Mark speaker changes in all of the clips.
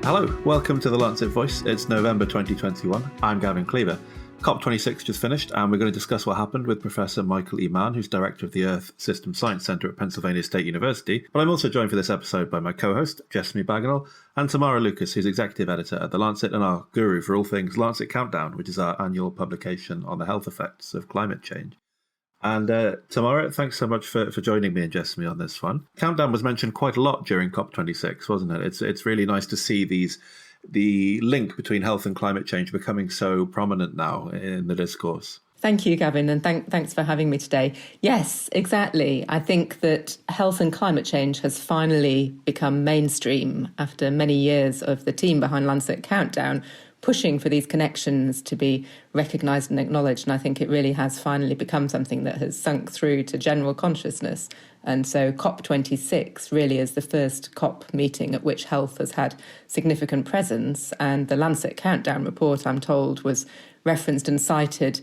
Speaker 1: Hello, welcome to the Lancet Voice. It's November 2021. I'm Gavin Cleaver. COP26 just finished, and we're going to discuss what happened with Professor Michael E. Mann, who's director of the Earth System Science Centre at Pennsylvania State University. But I'm also joined for this episode by my co-host, Jessamy Bagenal, and Tamara Lucas, who's executive editor at The Lancet and our guru for all things Lancet Countdown, which is our annual publication on the health effects of climate change. And Tamara, thanks so much for joining me and Jessamy on this one. Countdown was mentioned quite a lot during COP26, wasn't it? It's really nice to see the link between health and climate change becoming so prominent now in the discourse.
Speaker 2: Thank you, Gavin, and thanks for having me today. Yes, exactly. I think that health and climate change has finally become mainstream after many years of the team behind Lancet Countdown pushing for these connections to be recognised and acknowledged. And I think it really has finally become something that has sunk through to general consciousness. And so COP26 really is the first COP meeting at which health has had significant presence. And the Lancet Countdown report, I'm told, was referenced and cited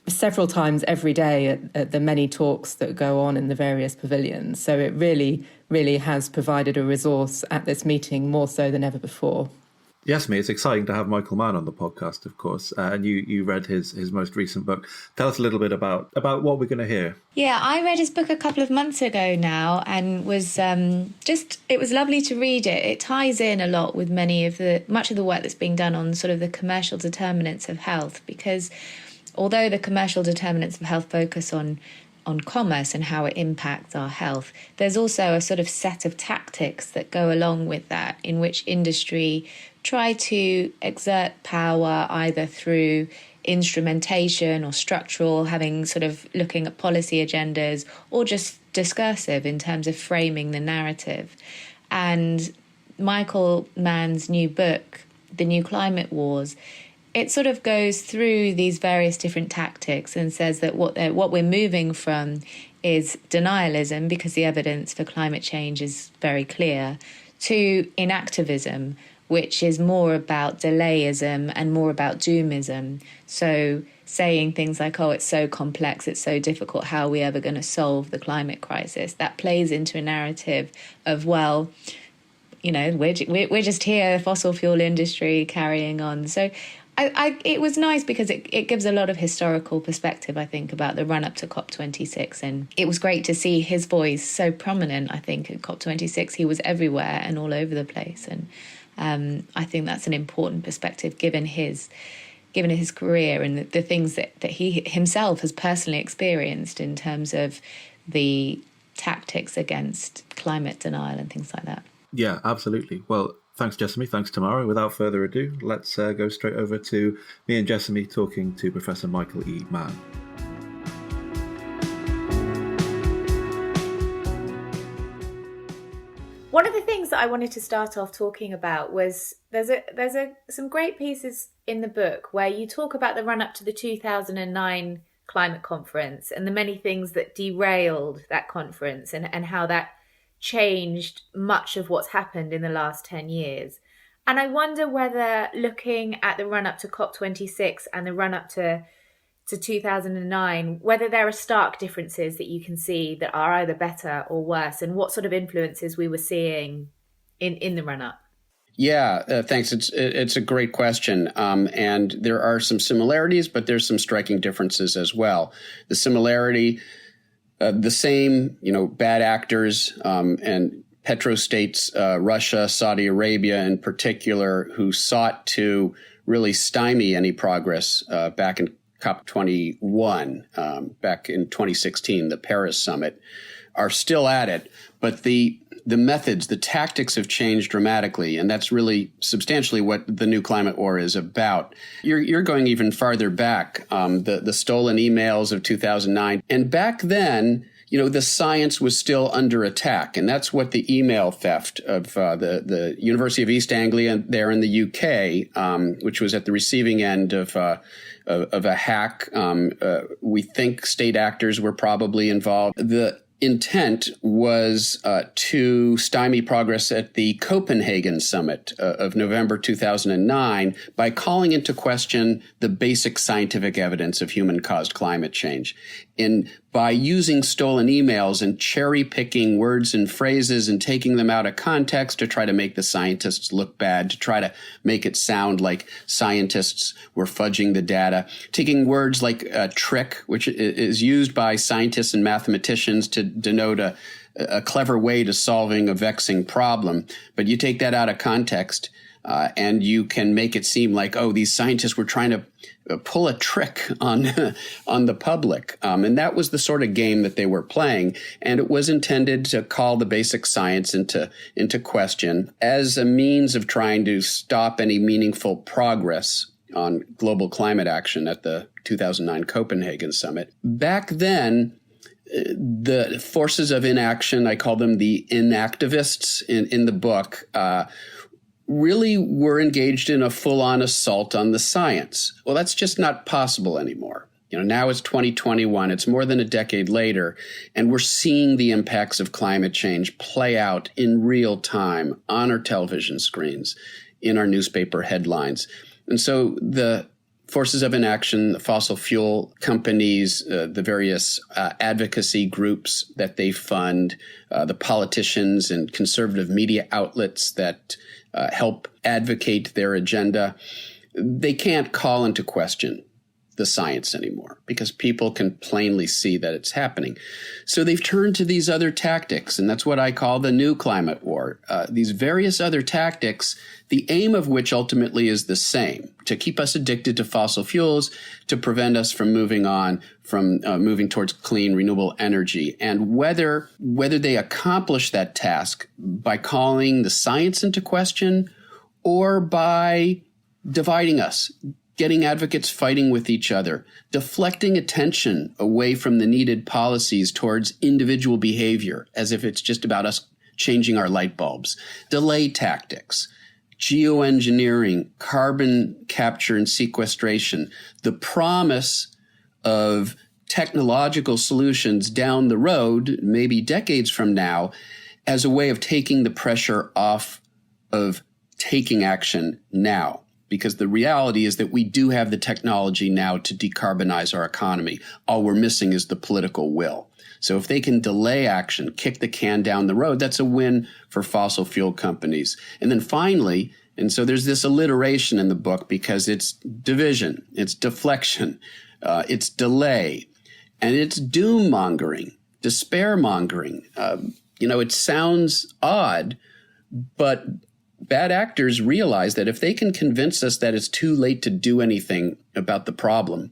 Speaker 2: several times every day at the many talks that go on in the various pavilions. So it really, really has provided a resource at this meeting more so than ever before.
Speaker 1: Yes, it's exciting to have Michael Mann on the podcast, of course. And you read his most recent book. Tell us a little bit about what we're going to hear.
Speaker 3: Yeah, I read his book a couple of months ago now and was it was lovely to read it. It ties in a lot with much of the work that's being done on sort of the commercial determinants of health, because although the commercial determinants of health focus on commerce and how it impacts our health, there's also a sort of set of tactics that go along with that, in which industry try to exert power either through instrumentation or structural, having sort of looking at policy agendas, or just discursive in terms of framing the narrative. And Michael Mann's new book, The New Climate Wars, it sort of goes through these various different tactics and says that what we're moving from is denialism, because the evidence for climate change is very clear, to inactivism, which is more about delayism and more about doomism. So saying things like, oh, it's so complex, it's so difficult, how are we ever going to solve the climate crisis? That plays into a narrative of, well, you know, we're just here, fossil fuel industry carrying on. So it was nice because it gives a lot of historical perspective, I think, about the run-up to COP26. And it was great to see his voice so prominent, I think, at COP26. He was everywhere and all over the place. And I think that's an important perspective given his career and the things that he himself has personally experienced in terms of the tactics against climate denial and things like that.
Speaker 1: Yeah, absolutely. Well, thanks, Jessamy. Thanks, Tamara. Without further ado, let's go straight over to me and Jessamy talking to Professor Michael E. Mann.
Speaker 4: One of the things that I wanted to start off talking about was there's some great pieces in the book where you talk about the run-up to the 2009 climate conference and the many things that derailed that conference and how that changed much of what's happened in the last 10 years. And I wonder whether, looking at the run-up to COP26 and the run-up to 2009, whether there are stark differences that you can see that are either better or worse, and what sort of influences we were seeing in the run-up.
Speaker 5: Yeah, thanks. It's a great question. And there are some similarities, but there's some striking differences as well. The similarity, the same, bad actors and petrostates, Russia, Saudi Arabia in particular, who sought to really stymie any progress back in COP21, back in 2016, the Paris summit, are still at it. But the methods, the tactics have changed dramatically, and that's really substantially what the new climate war is about. You're going even farther back, the stolen emails of 2009. And back then, the science was still under attack. And that's what the email theft of the University of East Anglia there in the UK, which was at the receiving end of a hack. We think state actors were probably involved. The intent was to stymie progress at the Copenhagen summit of November 2009 by calling into question the basic scientific evidence of human-caused climate change. In by using stolen emails and cherry picking words and phrases and taking them out of context to try to make the scientists look bad, to try to make it sound like scientists were fudging the data, taking words like trick, which is used by scientists and mathematicians to denote a clever way to solving a vexing problem. But you take that out of context, and you can make it seem like, oh, these scientists were trying to pull a trick on the public. And that was the sort of game that they were playing. And it was intended to call the basic science into question as a means of trying to stop any meaningful progress on global climate action at the 2009 Copenhagen summit. Back then, the forces of inaction, I call them the inactivists in the book, really were engaged in a full-on assault on the science. Well, that's just not possible anymore. Now it's 2021. It's more than a decade later, and we're seeing the impacts of climate change play out in real time on our television screens, in our newspaper headlines. And so the forces of inaction, the fossil fuel companies, the various advocacy groups that they fund, the politicians and conservative media outlets that help advocate their agenda, they can't call into question the science anymore because people can plainly see that it's happening. So they've turned to these other tactics, and that's what I call the new climate war. These various other tactics, the aim of which ultimately is the same: to keep us addicted to fossil fuels, to prevent us from moving towards clean, renewable energy. And whether they accomplish that task by calling the science into question or by dividing us, getting advocates fighting with each other, deflecting attention away from the needed policies towards individual behavior, as if it's just about us changing our light bulbs, delay tactics, geoengineering, carbon capture and sequestration, the promise of technological solutions down the road, maybe decades from now, as a way of taking the pressure off of taking action now. Because the reality is that we do have the technology now to decarbonize our economy. All we're missing is the political will. So if they can delay action, kick the can down the road, that's a win for fossil fuel companies. And then finally, and so there's this alliteration in the book because it's division, it's deflection, it's delay, and it's doom mongering, despair mongering. It sounds odd, but bad actors realize that if they can convince us that it's too late to do anything about the problem,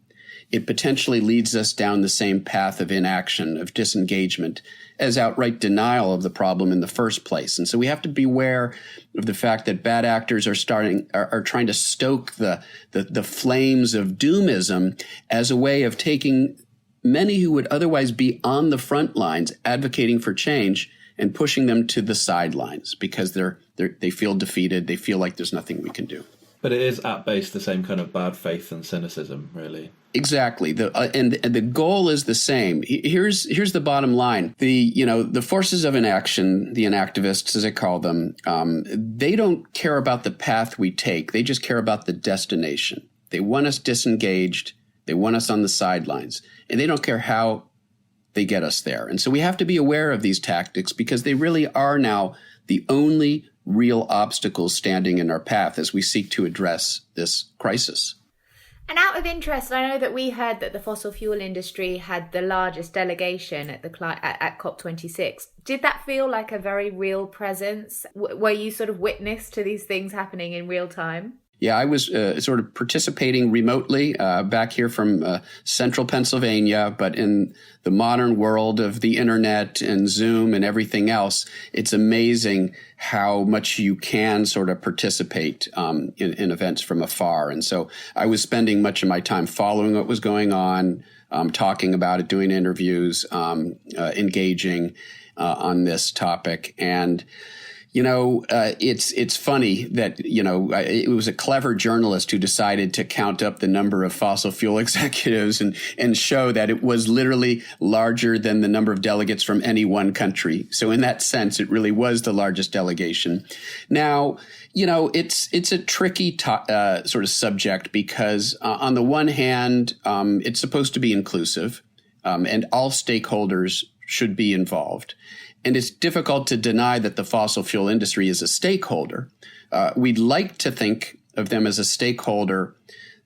Speaker 5: it potentially leads us down the same path of inaction, of disengagement, as outright denial of the problem in the first place. And so we have to beware of the fact that bad actors are trying to stoke the flames of doomism as a way of taking many who would otherwise be on the front lines advocating for change and pushing them to the sidelines because they feel defeated. They feel like there's nothing we can do.
Speaker 1: But it is at base the same kind of bad faith and cynicism, really.
Speaker 5: Exactly. And the goal is the same. Here's the bottom line. The forces of inaction, the inactivists, as I call them, they don't care about the path we take. They just care about the destination. They want us disengaged. They want us on the sidelines. And they don't care how they get us there. And so we have to be aware of these tactics because they really are now the only real obstacles standing in our path as we seek to address this crisis.
Speaker 4: And out of interest, I know that we heard that the fossil fuel industry had the largest delegation at COP26. Did that feel like a very real presence? Were you sort of witness to these things happening in real time?
Speaker 5: Yeah, I was sort of participating remotely back here from central Pennsylvania, but in the modern world of the internet and Zoom and everything else, it's amazing how much you can sort of participate in events from afar. And so I was spending much of my time following what was going on, talking about it, doing interviews, engaging on this topic. And it's funny that, it was a clever journalist who decided to count up the number of fossil fuel executives and show that it was literally larger than the number of delegates from any one country. So in that sense, it really was the largest delegation. Now, it's a tricky sort of subject because on the one hand, it's supposed to be inclusive. and all stakeholders should be involved. And it's difficult to deny that the fossil fuel industry is a stakeholder. We'd like to think of them as a stakeholder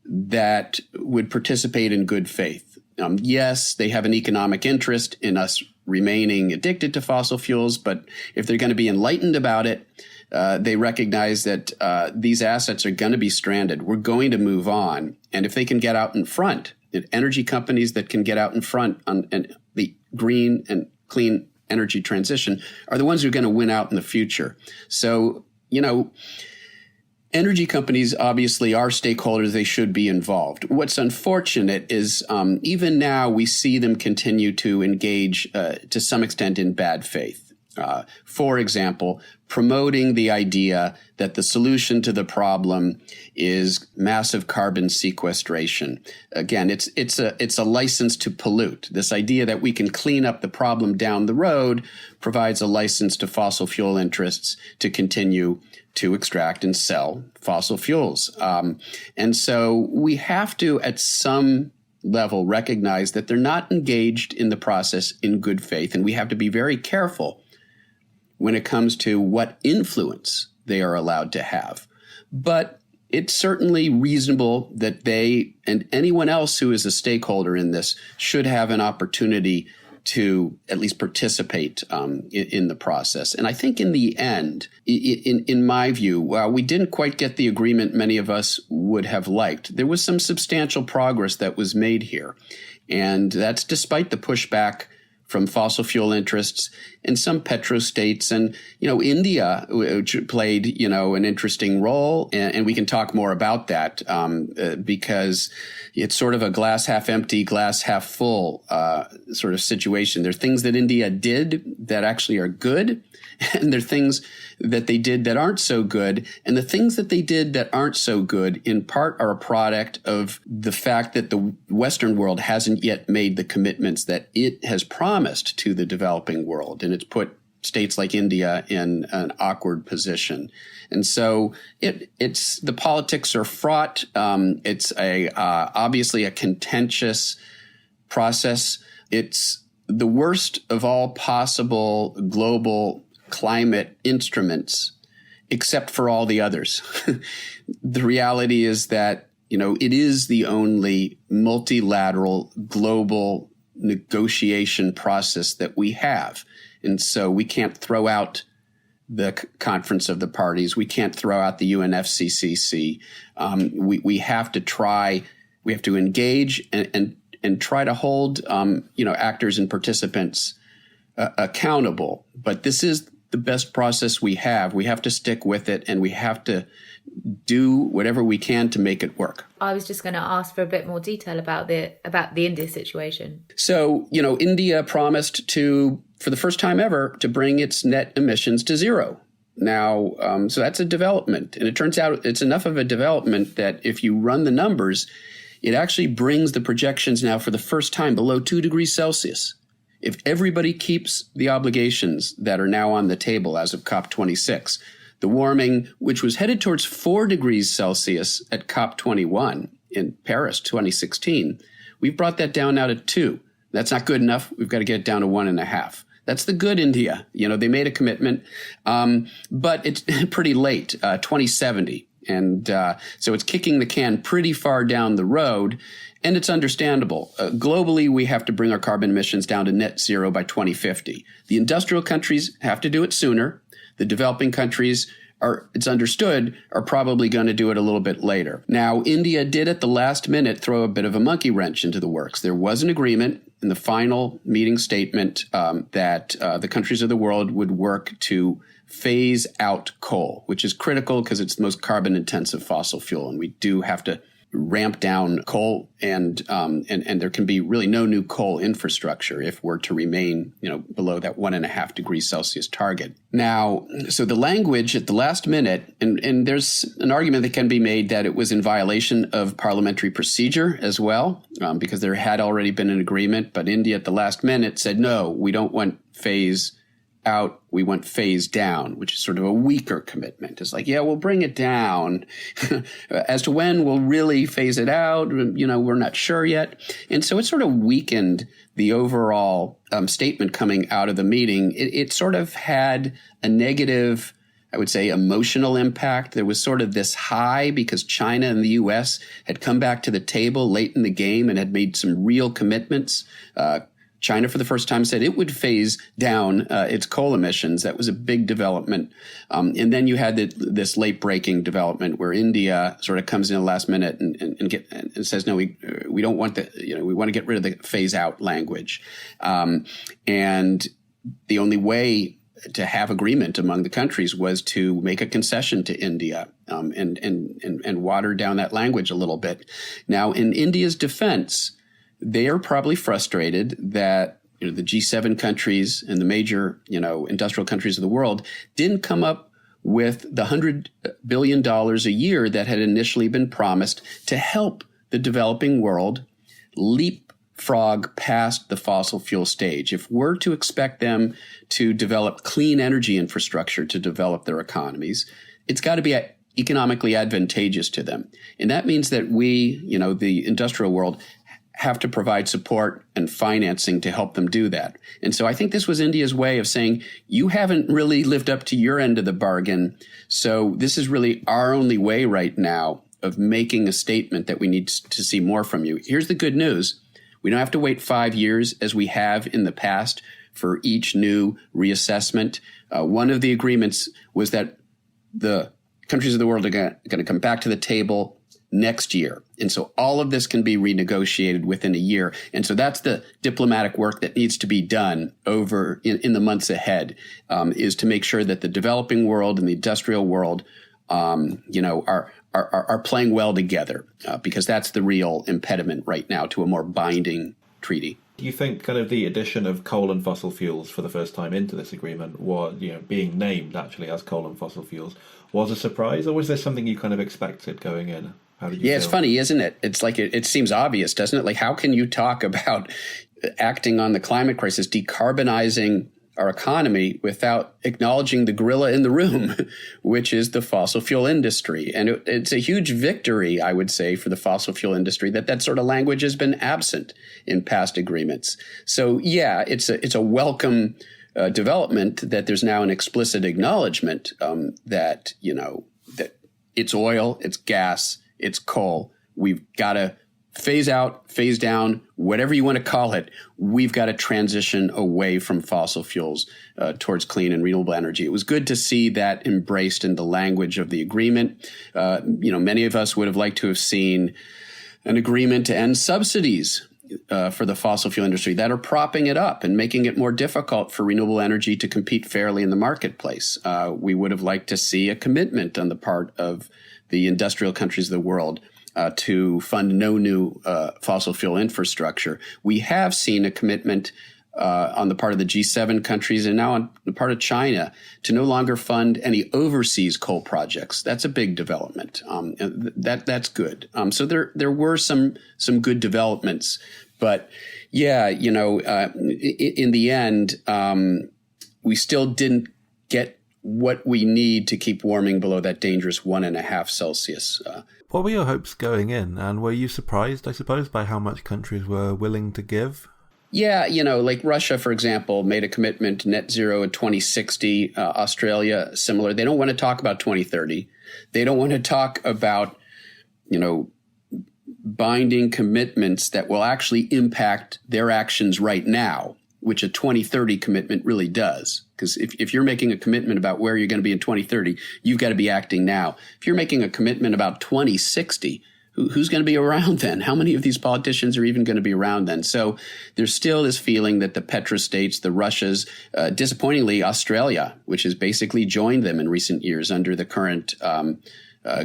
Speaker 5: that would participate in good faith. Yes, they have an economic interest in us remaining addicted to fossil fuels, but if they're going to be enlightened about it, they recognize that these assets are going to be stranded. We're going to move on. And if they can get out in front, energy companies that can get out in front on the green and clean energy transition are the ones who are going to win out in the future. So, energy companies obviously are stakeholders. They should be involved. What's unfortunate is even now we see them continue to engage to some extent in bad faith. For example, promoting the idea that the solution to the problem is massive carbon sequestration. Again, it's a license to pollute. This idea that we can clean up the problem down the road provides a license to fossil fuel interests to continue to extract and sell fossil fuels. And so we have to, at some level, recognize that they're not engaged in the process in good faith, and we have to be very careful when it comes to what influence they are allowed to have. But it's certainly reasonable that they and anyone else who is a stakeholder in this should have an opportunity to at least participate in the process. And I think in the end, in my view, while we didn't quite get the agreement many of us would have liked, there was some substantial progress that was made here. And that's despite the pushback from fossil fuel interests and some petrostates and, India, which played, an interesting role. And we can talk more about that because it's sort of a glass half empty, glass half full sort of situation. There are things that India did that actually are good, and there are things that they did that aren't so good. And the things that they did that aren't so good, in part, are a product of the fact that the Western world hasn't yet made the commitments that it has promised to the developing world. And it's put states like India in an awkward position. And so it's the politics are fraught. It's obviously a contentious process. It's the worst of all possible global climate instruments, except for all the others. The reality is that, it is the only multilateral global negotiation process that we have. And so we can't throw out the Conference of the Parties. We can't throw out the UNFCCC. We have to try, we have to engage and try to hold, actors and participants accountable. But this is the best process we have. We have to stick with it, and we have to do whatever we can to make it work.
Speaker 4: I was just going to ask for a bit more detail about the India situation.
Speaker 5: So, India promised to, for the first time ever, to bring its net emissions to zero. Now, so that's a development. And it turns out it's enough of a development that if you run the numbers, it actually brings the projections now for the first time below 2 degrees Celsius. If everybody keeps the obligations that are now on the table as of COP26, the warming, which was headed towards 4 degrees Celsius at COP21 in Paris 2016, we've brought that down now to 2. That's not good enough. We've got to get it down to 1.5. That's the good India. They made a commitment, but it's pretty late, 2070. And so it's kicking the can pretty far down the road. And it's understandable. Globally, we have to bring our carbon emissions down to net zero by 2050. The industrial countries have to do it sooner. The developing countries it's understood, are probably going to do it a little bit later. Now, India did at the last minute throw a bit of a monkey wrench into the works. There was an agreement in the final meeting statement that the countries of the world would work to phase out coal, which is critical because it's the most carbon intensive fossil fuel. And we do have to ramp down coal, and there can be really no new coal infrastructure if we're to remain, below that 1.5 degrees Celsius target. Now, so the language at the last minute, and there's an argument that can be made that it was in violation of parliamentary procedure as well, because there had already been an agreement, but India at the last minute said, no, we don't want phase out, we want phase down, which is sort of a weaker commitment. It's like, yeah, we'll bring it down. As to when we'll really phase it out, we're not sure yet. And so it sort of weakened the overall statement coming out of the meeting. It sort of had a negative, I would say, emotional impact. There was sort of this high because China and the U.S. had come back to the table late in the game and had made some real commitments. China, for the first time, said it would phase down its coal emissions. That was a big development. And then you had this late-breaking development where India sort of comes in the last minute and says, no, we don't want we want to get rid of the phase-out language. And the only way to have agreement among the countries was to make a concession to India and water down that language a little bit. Now, in India's defense, they are probably frustrated that the G7 countries and the major industrial countries of the world didn't come up with the $100 billion a year that had initially been promised to help the developing world leapfrog past the fossil fuel stage. If we're to expect them to develop clean energy infrastructure to develop their economies, it's got to be economically advantageous to them. And that means that we, the industrial world, have to provide support and financing to help them do that. And so I think this was India's way of saying, you haven't really lived up to your end of the bargain. So this is really our only way right now of making a statement that we need to see more from you. Here's the good news. We don't have to wait 5 years as we have in the past for each new reassessment. One of the agreements was that the countries of the world are going to come back to the table next year. And so all of this can be renegotiated within a year. And so that's the diplomatic work that needs to be done over in the months ahead, is to make sure that the developing world and the industrial world, are playing well together, because that's the real impediment right now to a more binding treaty.
Speaker 1: Do you think kind of the addition of coal and fossil fuels for the first time into this agreement, was, being named actually as coal and fossil fuels, was a surprise, or was this something you kind of expected going in? How did you feel?
Speaker 5: It's funny, isn't it? It's like it seems obvious, doesn't it? Like, how can you talk about acting on the climate crisis, decarbonizing our economy, without acknowledging the gorilla in the room, which is the fossil fuel industry? And it's a huge victory, I would say, for the fossil fuel industry that sort of language has been absent in past agreements. So, yeah, it's a welcome development that there's now an explicit acknowledgement that it's oil, it's gas, it's coal. We've got to phase out, phase down, whatever you want to call it. We've got to transition away from fossil fuels towards clean and renewable energy. It was good to see that embraced in the language of the agreement. Many of us would have liked to have seen an agreement to end subsidies for the fossil fuel industry that are propping it up and making it more difficult for renewable energy to compete fairly in the marketplace. We would have liked to see a commitment on the part of the industrial countries of the world to fund no new fossil fuel infrastructure. We have seen a commitment on the part of the G7 countries and now on the part of China to no longer fund any overseas coal projects. That's a big development. That's good. So there were some good developments, but yeah, in the end, we still didn't get what we need to keep warming below that dangerous 1.5 Celsius.
Speaker 1: What were your hopes going in, and were you surprised, I suppose, by how much countries were willing to give?
Speaker 5: Yeah, like Russia, for example, made a commitment to net zero in 2060. Australia, similar. They don't want to talk about 2030. They don't want to talk about, binding commitments that will actually impact their actions right now, which a 2030 commitment really does. Because if you're making a commitment about where you're going to be in 2030, you've got to be acting now. If you're making a commitment about 2060, who's going to be around then? How many of these politicians are even going to be around then? So there's still this feeling that the petrostates, the Russias, disappointingly Australia, which has basically joined them in recent years under the current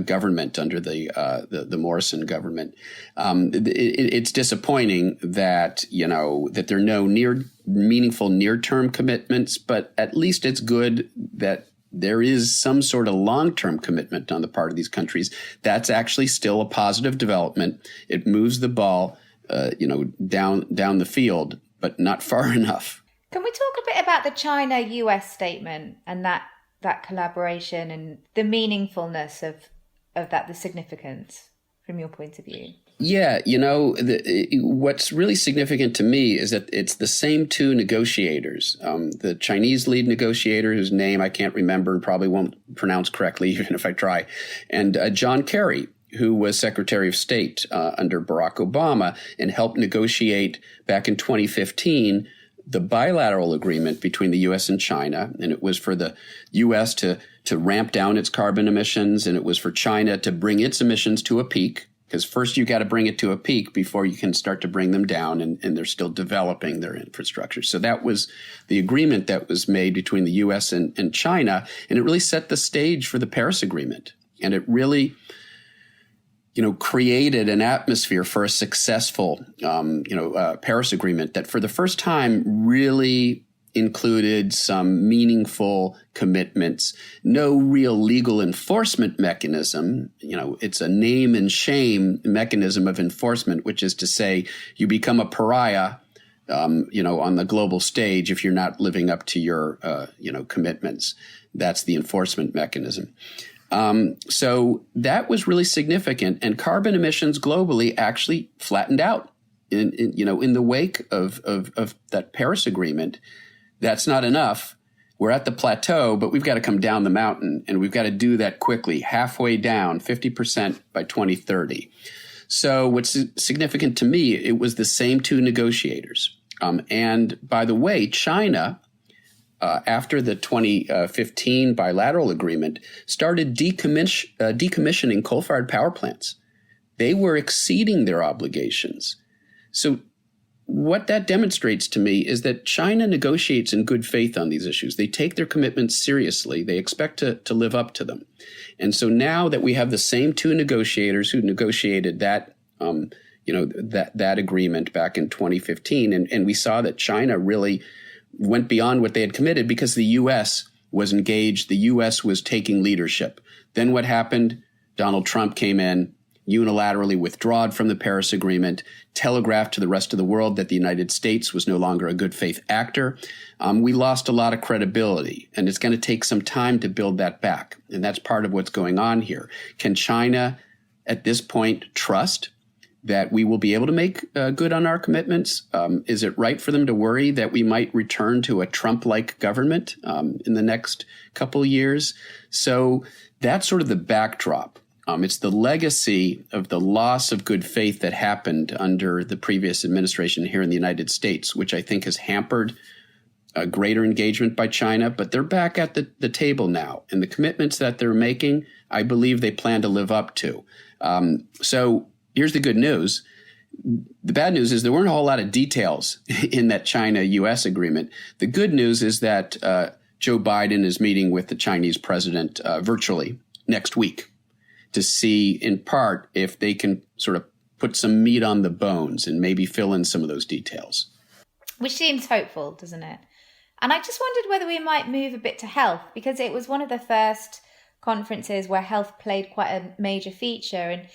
Speaker 5: government, under the Morrison government. It's disappointing that that there are no meaningful near-term commitments, but at least it's good that there is some sort of long-term commitment on the part of these countries. That's actually still a positive development. It moves the ball, down the field, but not far enough.
Speaker 3: Can we talk a bit about the China-US statement and that collaboration and the meaningfulness of that, the significance from your point of view?
Speaker 5: Yeah, what's really significant to me is that it's the same two negotiators, the Chinese lead negotiator, whose name I can't remember and probably won't pronounce correctly even if I try, and John Kerry, who was Secretary of State under Barack Obama and helped negotiate back in 2015 the bilateral agreement between the U.S. and China. And it was for the U.S. to ramp down its carbon emissions, and it was for China to bring its emissions to a peak. Because first you got to bring it to a peak before you can start to bring them down, and they're still developing their infrastructure. So that was the agreement that was made between the U.S. and China, and it really set the stage for the Paris Agreement. And it really, created an atmosphere for a successful, Paris Agreement that for the first time really included some meaningful commitments, no real legal enforcement mechanism. It's a name and shame mechanism of enforcement, which is to say you become a pariah, on the global stage if you're not living up to your, commitments. That's the enforcement mechanism. So that was really significant, and carbon emissions globally actually flattened out in the wake of that Paris Agreement. That's not enough. We're at the plateau, but we've got to come down the mountain, and we've got to do that quickly, halfway down, 50% by 2030. So what's significant to me, it was the same two negotiators. And by the way, China, after the 2015 bilateral agreement, started decommissioning coal-fired power plants. They were exceeding their obligations. So what that demonstrates to me is that China negotiates in good faith on these issues. They take their commitments seriously. They expect to live up to them. And so now that we have the same two negotiators who negotiated that, that agreement back in 2015, and we saw that China really went beyond what they had committed because the U.S. was engaged. The U.S. was taking leadership. Then what happened? Donald Trump came in, unilaterally withdrawed from the Paris Agreement, telegraphed to the rest of the world that the United States was no longer a good faith actor. We lost a lot of credibility, and it's going to take some time to build that back. And that's part of what's going on here. Can China at this point trust that we will be able to make good on our commitments? Is it right for them to worry that we might return to a Trump-like government in the next couple of years? So that's sort of the backdrop. It's the legacy of the loss of good faith that happened under the previous administration here in the United States, which I think has hampered a greater engagement by China. But they're back at the table now. And the commitments that they're making, I believe they plan to live up to. So here's the good news. The bad news is there weren't a whole lot of details in that China-U.S. agreement. The good news is that Joe Biden is meeting with the Chinese president virtually next week to see, in part, if they can sort of put some meat on the bones and maybe fill in some of those details.
Speaker 3: Which seems hopeful, doesn't it? And I just wondered whether we might move a bit to health, because it was one of the first conferences where health played quite a major feature. And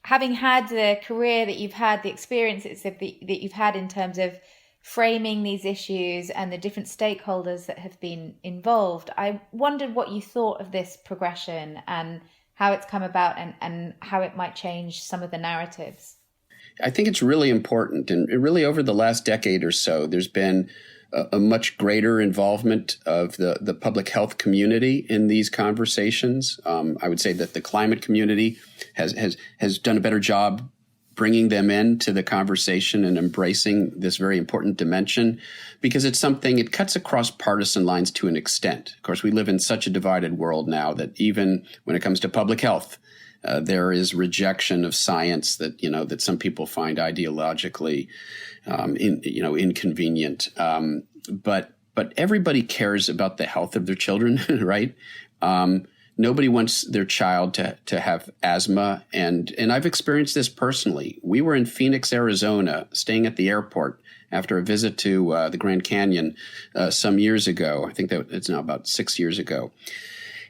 Speaker 3: having had the career that you've had, the experiences that you've had in terms of framing these issues and the different stakeholders that have been involved, I wondered what you thought of this progression and how it's come about and how it might change some of the narratives.
Speaker 5: I think it's really important. And really over the last decade or so, there's been a much greater involvement of the public health community in these conversations. I would say that the climate community has done a better job bringing them into the conversation and embracing this very important dimension, because it's something, it cuts across partisan lines to an extent. Of course, we live in such a divided world now that even when it comes to public health, there is rejection of science that some people find ideologically inconvenient. But everybody cares about the health of their children, right? Nobody wants their child to have asthma. And I've experienced this personally. We were in Phoenix, Arizona, staying at the airport after a visit to the Grand Canyon some years ago. I think that it's now about 6 years ago.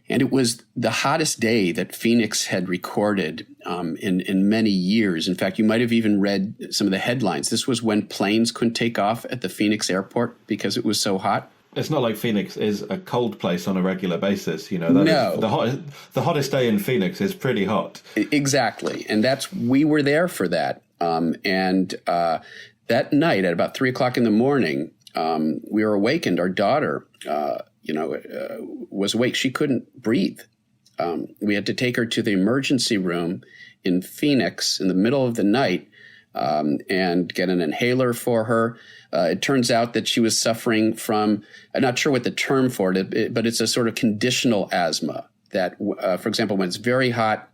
Speaker 5: And it was the hottest day that Phoenix had recorded in many years. In fact, you might have even read some of the headlines. This was when planes couldn't take off at the Phoenix airport because it was so hot.
Speaker 1: It's not like Phoenix is a cold place on a regular basis. You know,
Speaker 5: No.
Speaker 1: The hottest day in Phoenix is pretty hot.
Speaker 5: Exactly. And we were there for that. That night at about 3:00 in the morning, we were awakened. Our daughter, was awake. She couldn't breathe. We had to take her to the emergency room in Phoenix in the middle of the night and get an inhaler for her. It turns out that she was suffering from, I'm not sure what the term for it, but it's a sort of conditional asthma that, for example, when it's very hot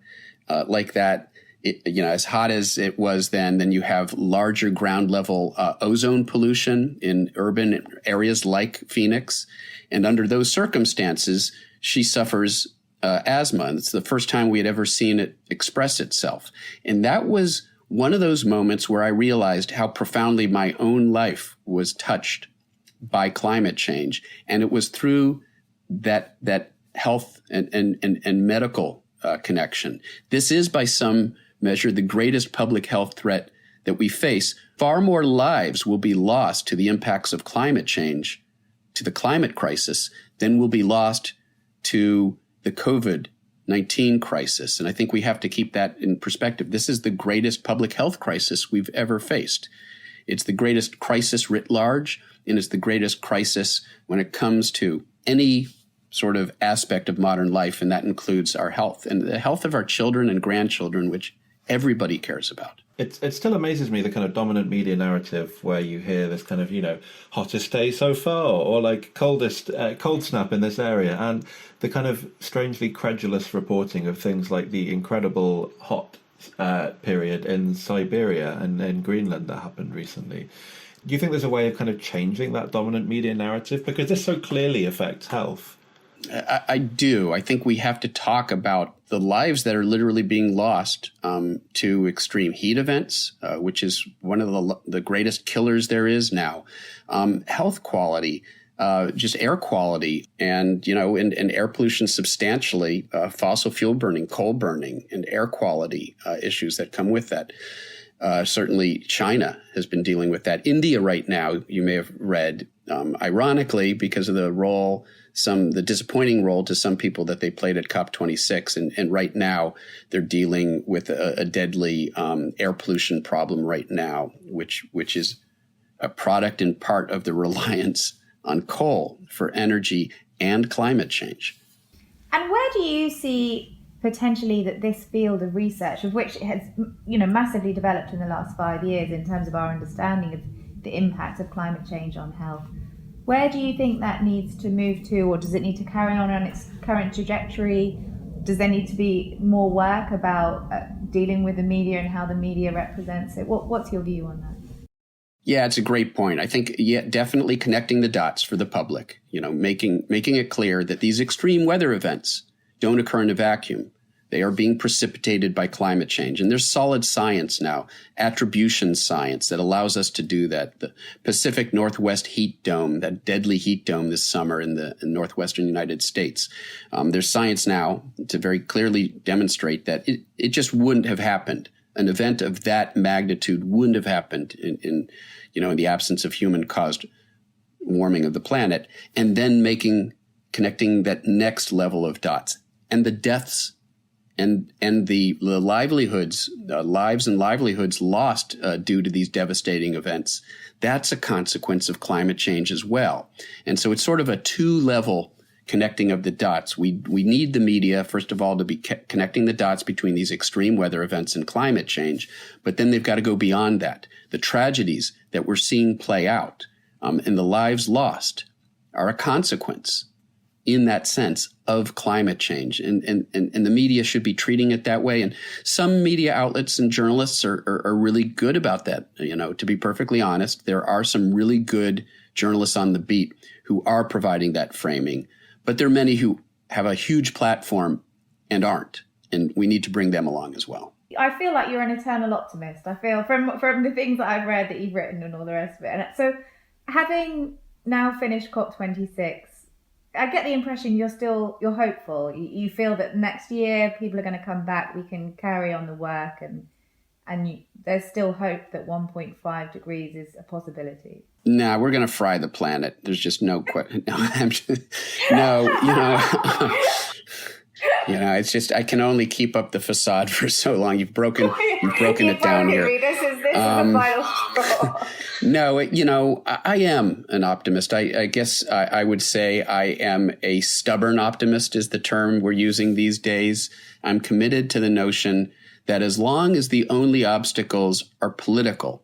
Speaker 5: like that, as hot as it was then you have larger ground level ozone pollution in urban areas like Phoenix. And under those circumstances, she suffers asthma. And it's the first time we had ever seen it express itself. And that was one of those moments where I realized how profoundly my own life was touched by climate change. And it was through that health and medical connection. This is, by some measure, the greatest public health threat that we face. Far more lives will be lost to the impacts of climate change, to the climate crisis, than will be lost to the COVID-19 crisis. And I think we have to keep that in perspective. This is the greatest public health crisis we've ever faced. It's the greatest crisis writ large, and it's the greatest crisis when it comes to any sort of aspect of modern life, and that includes our health and the health of our children and grandchildren, which everybody cares about.
Speaker 1: It still amazes me, the kind of dominant media narrative where you hear this kind of, hottest day so far, or like cold snap in this area, and the kind of strangely credulous reporting of things like the incredible hot period in Siberia and in Greenland that happened recently. Do you think there's a way of kind of changing that dominant media narrative? Because this so clearly affects health.
Speaker 5: I do. I think we have to talk about the lives that are literally being lost to extreme heat events, which is one of the greatest killers there is now. Health quality, just air quality, and air pollution substantially, fossil fuel burning, coal burning, and air quality issues that come with that. Certainly China has been dealing with that. India right now, you may have read, ironically, because of the disappointing role to some people that they played at COP26. And right now they're dealing with a deadly air pollution problem right now, which is a product in part of the reliance on coal for energy and climate change.
Speaker 6: And where do you see potentially that this field of research, of which it has massively developed in the last 5 years in terms of our understanding of the impact of climate change on health, where do you think that needs to move to, or does it need to carry on its current trajectory? Does there need to be more work about dealing with the media and how the media represents it? What's your view on that?
Speaker 5: Yeah, it's a great point. I think, definitely connecting the dots for the public, making it clear that these extreme weather events don't occur in a vacuum. They are being precipitated by climate change. And there's solid science now, attribution science, that allows us to do that. The Pacific Northwest heat dome, that deadly heat dome this summer in the northwestern United States. There's science now to very clearly demonstrate that it just wouldn't have happened. An event of that magnitude wouldn't have happened in the absence of human-caused warming of the planet. And then connecting that next level of dots. And the deaths and the livelihoods, lives and livelihoods lost due to these devastating events, that's a consequence of climate change as well. And so it's sort of a two-level connecting of the dots. We need the media, first of all, to be connecting the dots between these extreme weather events and climate change, but then they've got to go beyond that. The tragedies that we're seeing play out and the lives lost are a consequence in that sense of climate change. And the media should be treating it that way. And some media outlets and journalists are really good about that. To be perfectly honest, there are some really good journalists on the beat who are providing that framing. But there are many who have a huge platform and aren't. And we need to bring them along as well.
Speaker 6: I feel like you're an eternal optimist. I feel from the things that I've read that you've written and all the rest of it. And so having now finished COP26, I get the impression you're hopeful. You feel that next year people are going to come back, we can carry on the work, and there's still hope that 1.5 degrees is a possibility.
Speaker 5: No, we're going to fry the planet. There's just no question. It's just I can only keep up the facade for so long. You've broken it down here.
Speaker 6: This is a final straw.
Speaker 5: No, I am an optimist. I guess I would say I am a stubborn optimist is the term we're using these days. I'm committed to the notion that as long as the only obstacles are political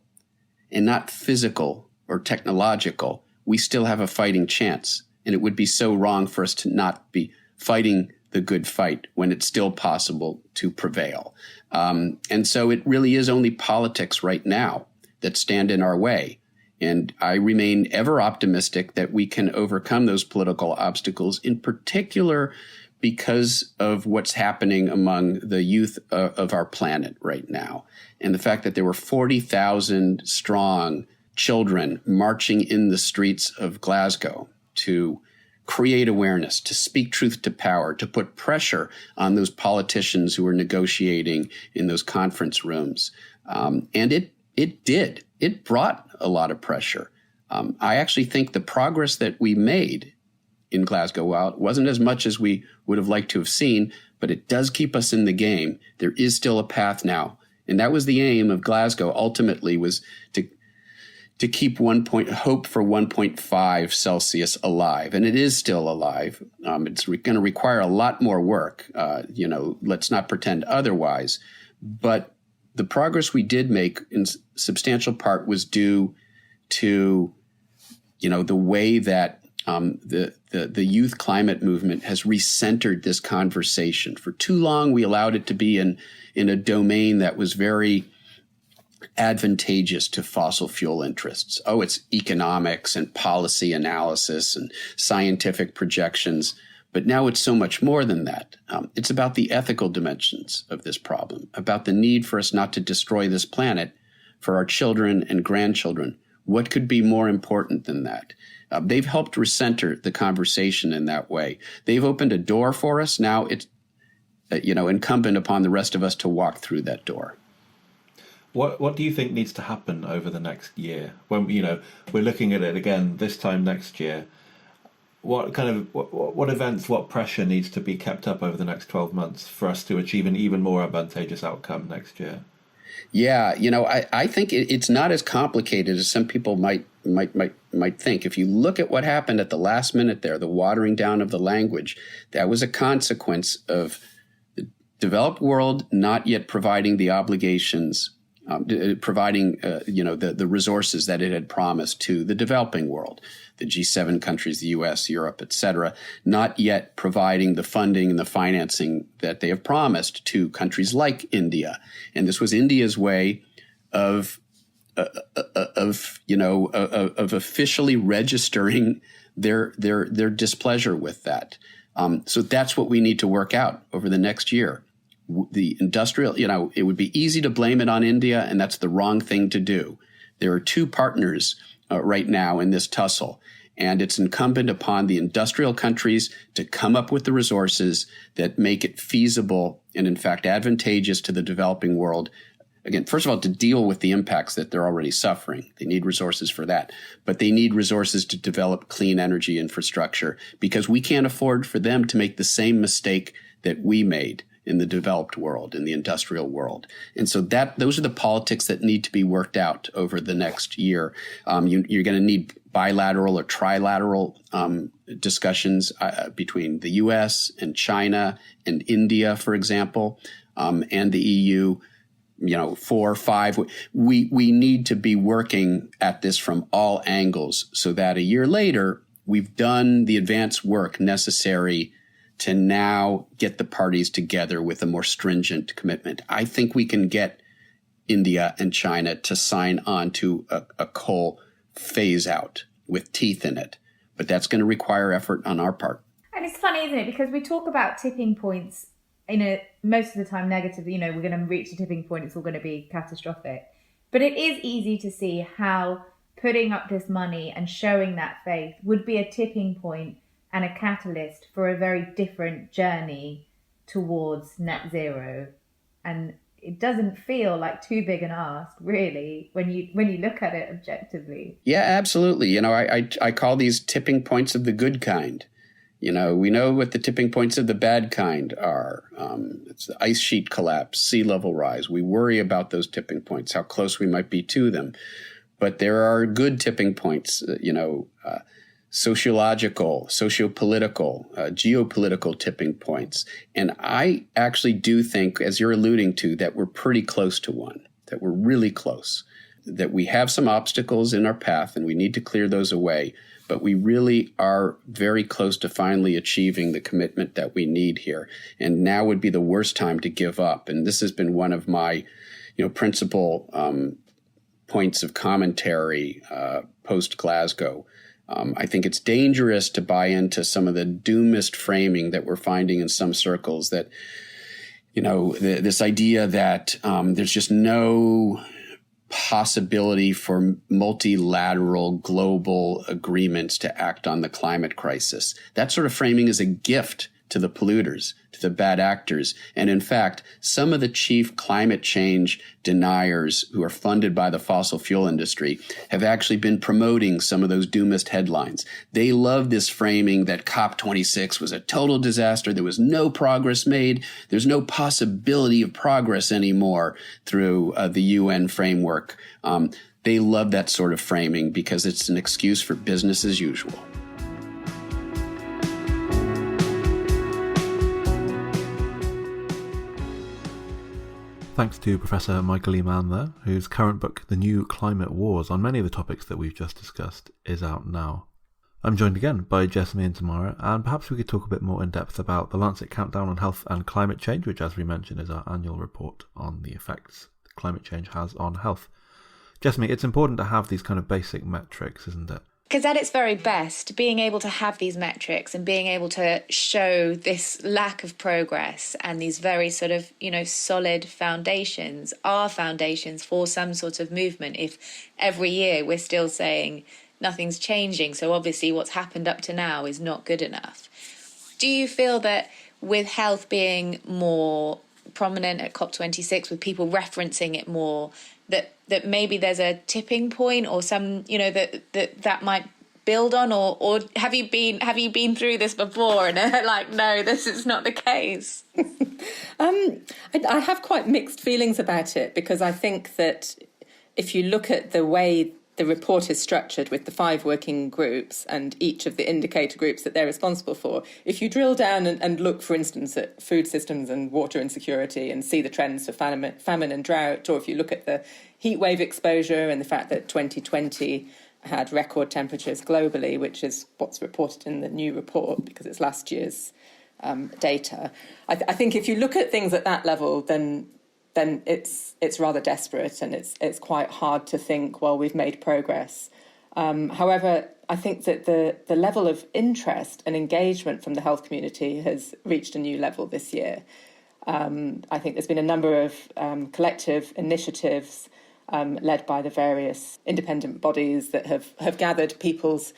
Speaker 5: and not physical or technological, we still have a fighting chance. And it would be so wrong for us to not be fighting the good fight when it's still possible to prevail. And so it really is only politics right now that stand in our way. And I remain ever optimistic that we can overcome those political obstacles, in particular because of what's happening among the youth of our planet right now. And the fact that there were 40,000 strong children marching in the streets of Glasgow to create awareness, to speak truth to power, to put pressure on those politicians who are negotiating in those conference rooms. And it did. It brought a lot of pressure. I actually think the progress that we made in Glasgow, while it wasn't as much as we would have liked to have seen, but it does keep us in the game. There is still a path now. And that was the aim of Glasgow ultimately, was to keep hope for 1.5 Celsius alive. And it is still alive. It's going to require a lot more work. Let's not pretend otherwise. But the progress we did make in substantial part was due to, the way that the youth climate movement has recentered this conversation. For too long, we allowed it to be in a domain that was very advantageous to fossil fuel interests. Oh, it's economics and policy analysis and scientific projections. But now it's so much more than that. It's about the ethical dimensions of this problem, about the need for us not to destroy this planet for our children and grandchildren. What could be more important than that? They've helped recenter the conversation in that way. They've opened a door for us. Now it's incumbent upon the rest of us to walk through that door.
Speaker 1: What do you think needs to happen over the next year? When we're looking at it again this time next year, what events, what pressure needs to be kept up over the next 12 months for us to achieve an even more advantageous outcome next year?
Speaker 5: Yeah, I think it's not as complicated as some people might think. If you look at what happened at the last minute there, the watering down of the language, that was a consequence of the developed world not yet providing the obligations, providing the resources that it had promised to the developing world, the G7 countries, the US, Europe, et cetera, not yet providing the funding and the financing that they have promised to countries like India. And this was India's way of officially registering their displeasure with that. So that's what we need to work out over the next year. The industrial, it would be easy to blame it on India, and that's the wrong thing to do. There are two partners right now in this tussle, and it's incumbent upon the industrial countries to come up with the resources that make it feasible and, in fact, advantageous to the developing world. Again, first of all, to deal with the impacts that they're already suffering. They need resources for that. But they need resources to develop clean energy infrastructure, because we can't afford for them to make the same mistake that we made in the developed world, in the industrial world. And so those are the politics that need to be worked out over the next year. You're going to need bilateral or trilateral discussions between the US and China and India, for example, and the EU. 4 or 5. We need to be working at this from all angles so that a year later, we've done the advanced work necessary to now get the parties together with a more stringent commitment. I think we can get India and China to sign on to a coal phase out with teeth in it. But that's going to require effort on our part.
Speaker 6: And it's funny, isn't it? Because we talk about tipping points most of the time negatively. We're going to reach a tipping point, it's all going to be catastrophic. But it is easy to see how putting up this money and showing that faith would be a tipping point and a catalyst for a very different journey towards net zero. And it doesn't feel like too big an ask, really, when you look at it objectively.
Speaker 5: Yeah, absolutely. You know, I call these tipping points of the good kind. You know, we know what the tipping points of the bad kind are. It's the ice sheet collapse, sea level rise. We worry about those tipping points, how close we might be to them. But there are good tipping points, sociological, sociopolitical, geopolitical tipping points. And I actually do think, as you're alluding to, that we're pretty close to one, that we're really close, that we have some obstacles in our path and we need to clear those away. But we really are very close to finally achieving the commitment that we need here. And now would be the worst time to give up. And this has been one of my, principal points of commentary post-Glasgow. I think it's dangerous to buy into some of the doomist framing that we're finding in some circles, that, this idea that there's just no possibility for multilateral global agreements to act on the climate crisis. That sort of framing is a gift to the polluters, to the bad actors. And in fact, some of the chief climate change deniers who are funded by the fossil fuel industry have actually been promoting some of those doomist headlines. They love this framing that COP26 was a total disaster. There was no progress made. There's no possibility of progress anymore through the UN framework. They love that sort of framing because it's an excuse for business as usual.
Speaker 1: Thanks to Professor Michael E. Mann there, whose current book, The New Climate Wars, on many of the topics that we've just discussed, is out now. I'm joined again by Jessamy and Tamara, and perhaps we could talk a bit more in depth about the Lancet Countdown on Health and Climate Change, which, as we mentioned, is our annual report on the effects that climate change has on health. Jessamy, it's important to have these kind of basic metrics, isn't it?
Speaker 3: Because at its very best, being able to have these metrics and being able to show this lack of progress and these very sort of, solid foundations are foundations for some sort of movement. If every year we're still saying nothing's changing, so obviously what's happened up to now is not good enough. Do you feel that with health being more prominent at COP26, with people referencing it more, that maybe there's a tipping point or some, that might build on, or have you been through this before and like, no, this is not the case?
Speaker 2: I have quite mixed feelings about it, because I think that if you look at the way the report is structured with the 5 working groups and each of the indicator groups that they're responsible for, if you drill down and look, for instance, at food systems and water insecurity and see the trends for famine and drought, or if you look at the heat wave exposure and the fact that 2020 had record temperatures globally, which is what's reported in the new report because it's last year's data. I think if you look at things at that level, then it's rather desperate, and it's quite hard to think, well, we've made progress. However, I think that the level of interest and engagement from the health community has reached a new level this year. I think there's been a number of collective initiatives led by the various independent bodies that have gathered people's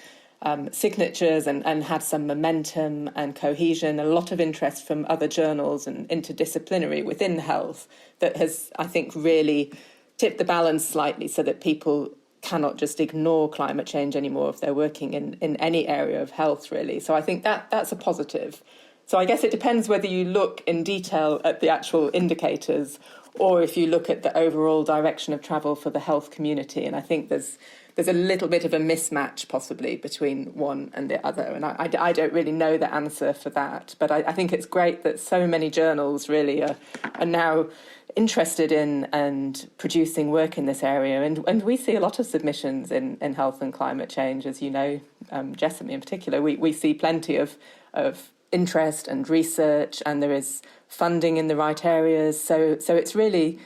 Speaker 2: signatures and had some momentum and cohesion, a lot of interest from other journals and interdisciplinary within health that has, I think, really tipped the balance slightly so that people cannot just ignore climate change anymore if they're working in any area of health, really. So I think that's a positive. So I guess it depends whether you look in detail at the actual indicators or if you look at the overall direction of travel for the health community. And I think there's a little bit of a mismatch possibly between one and the other. And I don't really know the answer for that. But I think it's great that so many journals really are now interested in and producing work in this area. And we see a lot of submissions in health and climate change, as you know, Jessamy in particular. We see plenty of interest and research, and there is funding in the right areas. So it's really...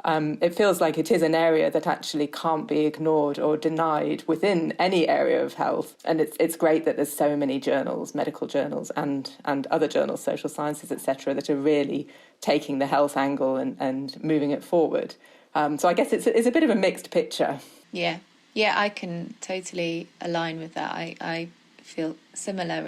Speaker 2: it feels like it is an area that actually can't be ignored or denied within any area of health. And it's great that there's so many journals, medical journals and other journals, social sciences, etc., that are really taking the health angle and moving it forward. So I guess it's a bit of a mixed picture.
Speaker 3: Yeah, I can totally align with that. I feel similar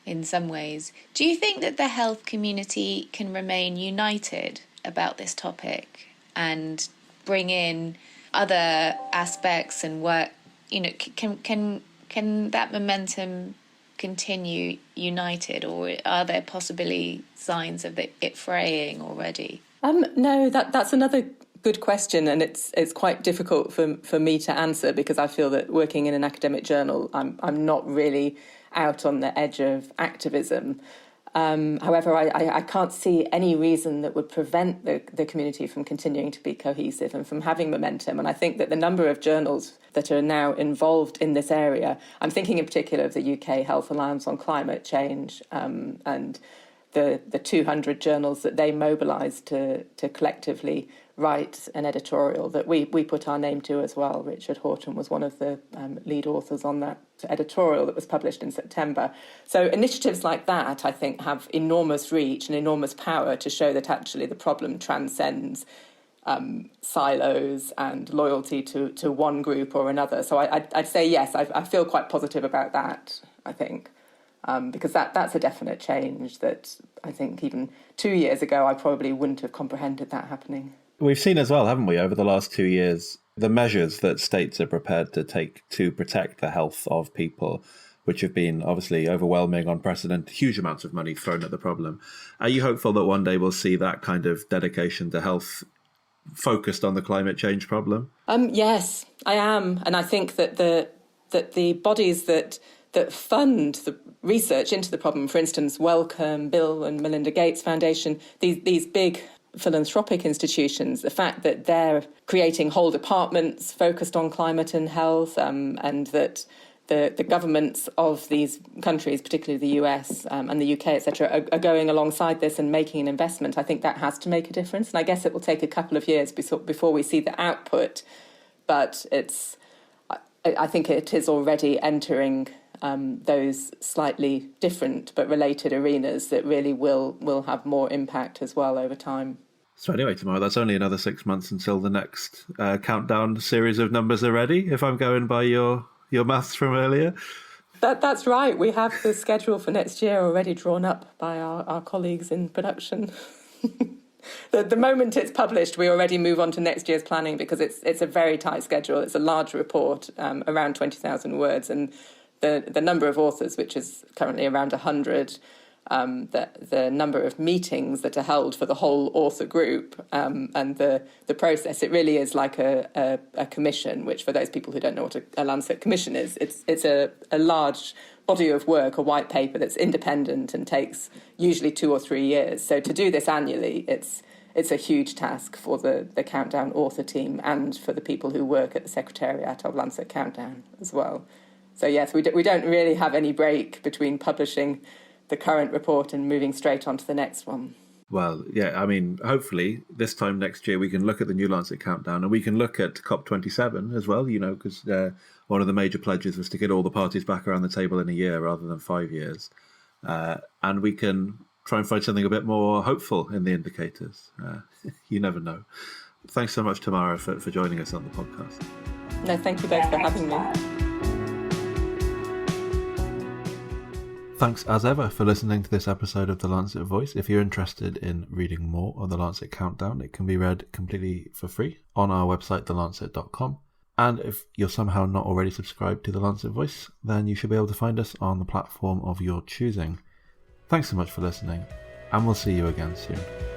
Speaker 3: in some ways. Do you think that the health community can remain united about this topic and bring in other aspects and work? Can that momentum continue united, or are there possibly signs of it fraying already?
Speaker 2: No, that's another good question, and it's quite difficult for me to answer, because I feel that working in an academic journal, I'm not really out on the edge of activism. However, I can't see any reason that would prevent the community from continuing to be cohesive and from having momentum. And I think that the number of journals that are now involved in this area, I'm thinking in particular of the UK Health Alliance on Climate Change, and the 200 journals that they mobilised to collectively write an editorial that we put our name to as well. Richard Horton was one of the lead authors on that editorial that was published in September. So initiatives like that, I think, have enormous reach and enormous power to show that actually the problem transcends silos and loyalty to one group or another. So I'd say yes, I feel quite positive about that, I think. Because that's a definite change that I think even 2 years ago I probably wouldn't have comprehended that happening.
Speaker 1: We've seen as well, haven't we, over the last 2 years, the measures that states are prepared to take to protect the health of people, which have been obviously overwhelming, unprecedented, huge amounts of money thrown at the problem. Are you hopeful that one day we'll see that kind of dedication to health focused on the climate change problem?
Speaker 2: Yes, I am. And I think that the bodies that fund the research into the problem, for instance, Wellcome, Bill and Melinda Gates Foundation, these big philanthropic institutions, the fact that they're creating whole departments focused on climate and health, and that the governments of these countries, particularly the US and the UK, etc., are going alongside this and making an investment, I think that has to make a difference. And I guess it will take a couple of years before we see the output, but I think it is already entering those slightly different but related arenas that really will have more impact as well over time.
Speaker 1: So anyway, tomorrow, that's only another 6 months until the next countdown series of numbers are ready, if I'm going by your maths from earlier.
Speaker 2: That's right. We have the schedule for next year already drawn up by our colleagues in production. The moment it's published, we already move on to next year's planning, because it's a very tight schedule. It's a large report, around 20,000 words, and the number of authors, which is currently around 100, the number of meetings that are held for the whole author group, and the process, it really is like a commission, which for those people who don't know what a Lancet commission is, it's a large body of work, a white paper that's independent and takes usually 2 or 3 years. So to do this annually, it's a huge task for the Countdown author team and for the people who work at the Secretariat of Lancet Countdown as well. So yes, we don't really have any break between publishing the current report and moving straight on to the next one.
Speaker 1: Well, yeah, I mean, hopefully this time next year we can look at the new Lancet Countdown, and we can look at COP27 as well, because one of the major pledges was to get all the parties back around the table in a year rather than 5 years. And we can try and find something a bit more hopeful in the indicators. You never know. Thanks so much, Tamara, for joining us on the podcast.
Speaker 2: No, thank you both for having me.
Speaker 1: Thanks as ever for listening to this episode of the Lancet Voice. If you're interested in reading more of the Lancet Countdown, it can be read completely for free on our website, thelancet.com. And if you're somehow not already subscribed to the Lancet Voice, then you should be able to find us on the platform of your choosing. Thanks so much for listening, and we'll see you again soon.